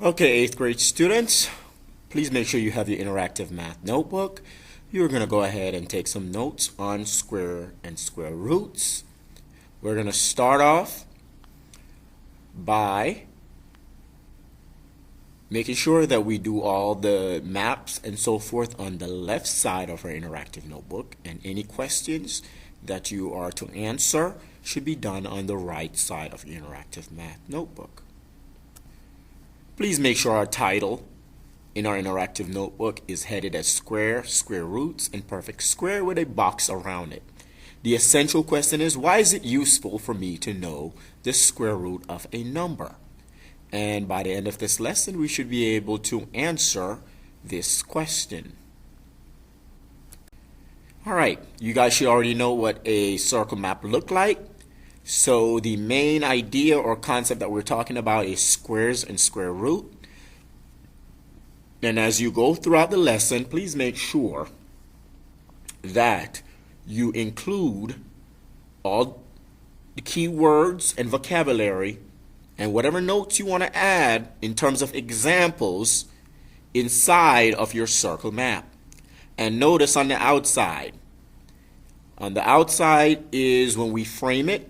Okay, 8th grade students, please make sure you have your interactive math notebook. You're going to go ahead and take some notes on square and square roots. We're going to start off by making sure that we do all the maps and so forth on the left side of our interactive notebook, and any questions that you are to answer should be done on the right side of your interactive math notebook. Please make sure our title in our interactive notebook is headed as square, square roots, and perfect square with a box around it. The essential question is, why is it useful for me to know the square root of a number? And by the end of this lesson, we should be able to answer this question. All right, you guys should already know what a circle map looked like. So the main idea or concept that we're talking about is squares and square root. And as you go throughout the lesson, please make sure that you include all the key words and vocabulary and whatever notes you want to add in terms of examples inside of your circle map. And notice on the outside. On the outside is when we frame it.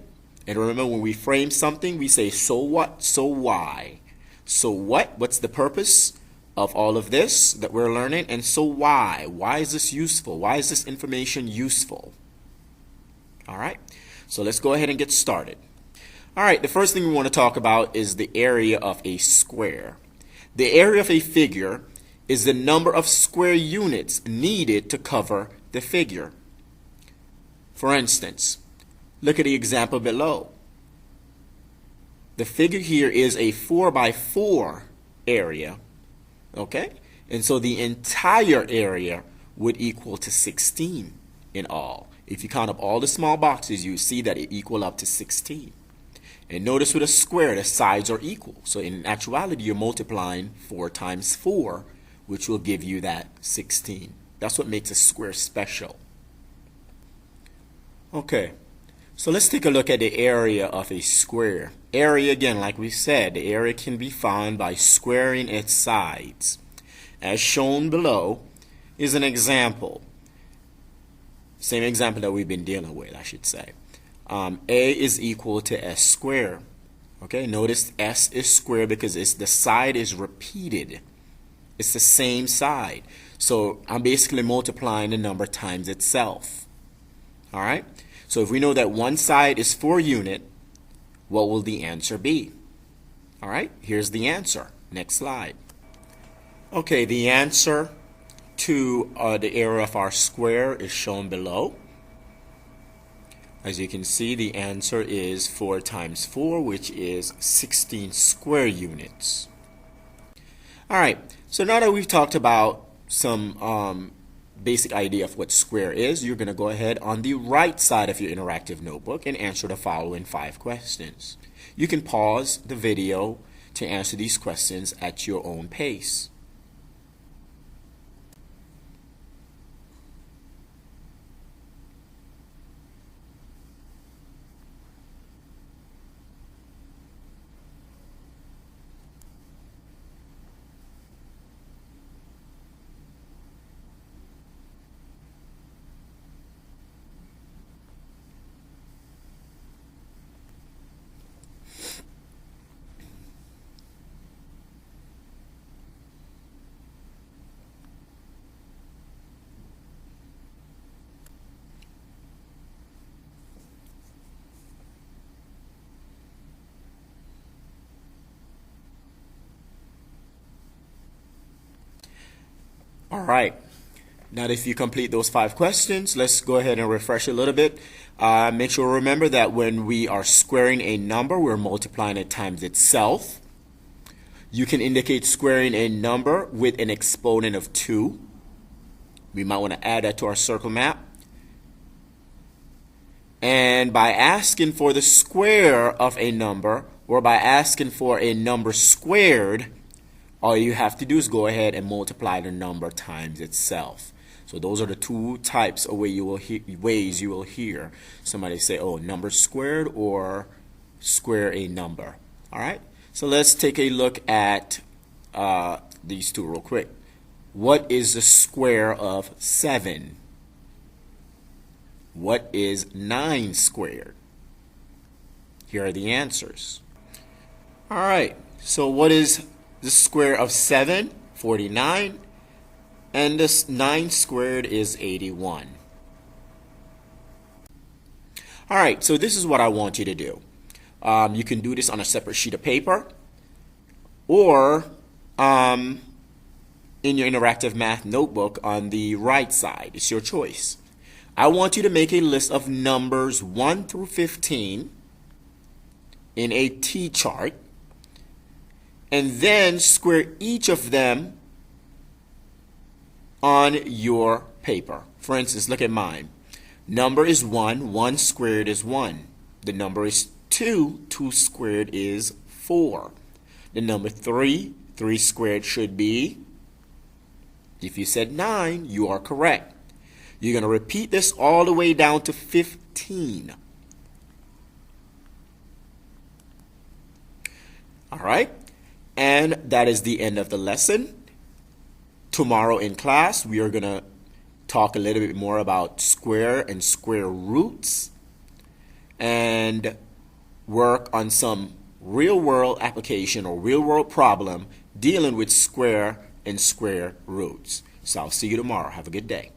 And remember, when we frame something, we say, so what, so why? So what? What's the purpose of all of this that we're learning? And so why? Why is this useful? Why is this information useful? All right, so let's go ahead and get started. All right, the first thing we want to talk about is the area of a square. The area of a figure is the number of square units needed to cover the figure. For instance, look at the example below. The figure here is a 4x4 area, okay? And so the entire area would equal to 16 in all. If you count up all the small boxes, you see that it equal up to 16. And notice with a square, the sides are equal. So in actuality, you're multiplying 4 times 4, which will give you that 16. That's what makes a square special. Okay. So let's take a look at the area of a square. Area, again, like we said, the area can be found by squaring its sides. As shown below is an example. Same example that we've been dealing with, I should say. A is equal to S squared. Okay, notice S is squared because the side is repeated. It's the same side. So I'm basically multiplying the number times itself. All right? So if we know that one side is 4 units, what will the answer be? All right, here's the answer. Next slide. Okay, the answer to the area of our square is shown below. As you can see, the answer is 4 times 4, which is 16 square units. All right, so now that we've talked about some basic idea of what square is, you're going to go ahead on the right side of your interactive notebook and answer the following 5 questions. You can pause the video to answer these questions at your own pace. All right. Now if you complete those 5 questions, let's go ahead and refresh a little bit. Make sure to remember that when we are squaring a number, we're multiplying it times itself. You can indicate squaring a number with an exponent of 2. We might want to add that to our circle map. And by asking for the square of a number, or by asking for a number squared, all you have to do is go ahead and multiply the number times itself. So those are the 2 types of ways you will hear somebody say, oh, number squared or square a number. All right. So let's take a look at these two real quick. What is the square of 7? What is 9 squared? Here are the answers. All right, so what is the square of 7? 49. And this 9 squared is 81. All right, so this is what I want you to do. You can do this on a separate sheet of paper or in your interactive math notebook on the right side. It's your choice. I want you to make a list of numbers 1 through 15 in a T-chart and then square each of them on your paper. For instance, look at mine. Number is 1, 1 squared is 1. The number is 2, 2 squared is 4. The number 3, 3 squared should be, if you said 9, you are correct. You're going to repeat this all the way down to 15. All right, and that is the end of the lesson. Tomorrow in class, we are going to talk a little bit more about square and square roots and work on some real-world application or real-world problem dealing with square and square roots. So I'll see you tomorrow. Have a good day.